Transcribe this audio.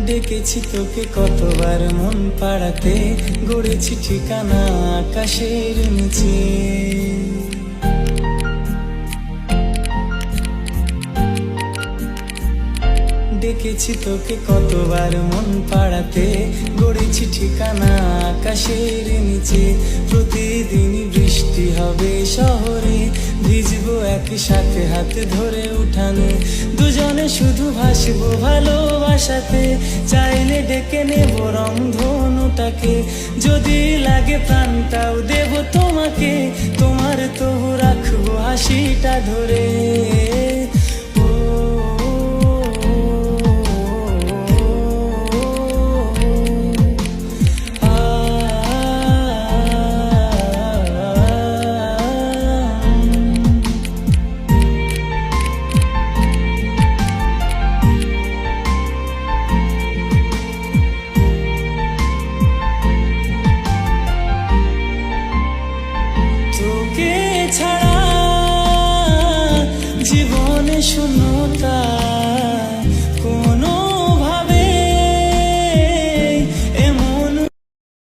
ডেকেছি তোকে কতবার মন পাড়াতে, গড়েছি ঠিকানা আকাশের নিচে। ডেকেছি তোকে কতবার মন পাড়াতে, গড়েছি ঠিকানা আকাশের নিচে। প্রতিদিনই বৃষ্টি হবে শহরে, ভিজবো একসাথে হাত ধরে উঠানে। দুজনে শুধু ভাসবো ভালোবাসাতে, চাইলে ডেকে নেব রংধনুটাকে। যদি লাগে প্রাণটাও দেব তোমাকে, তোমার তবু রাখবো হাসিটা ধরে।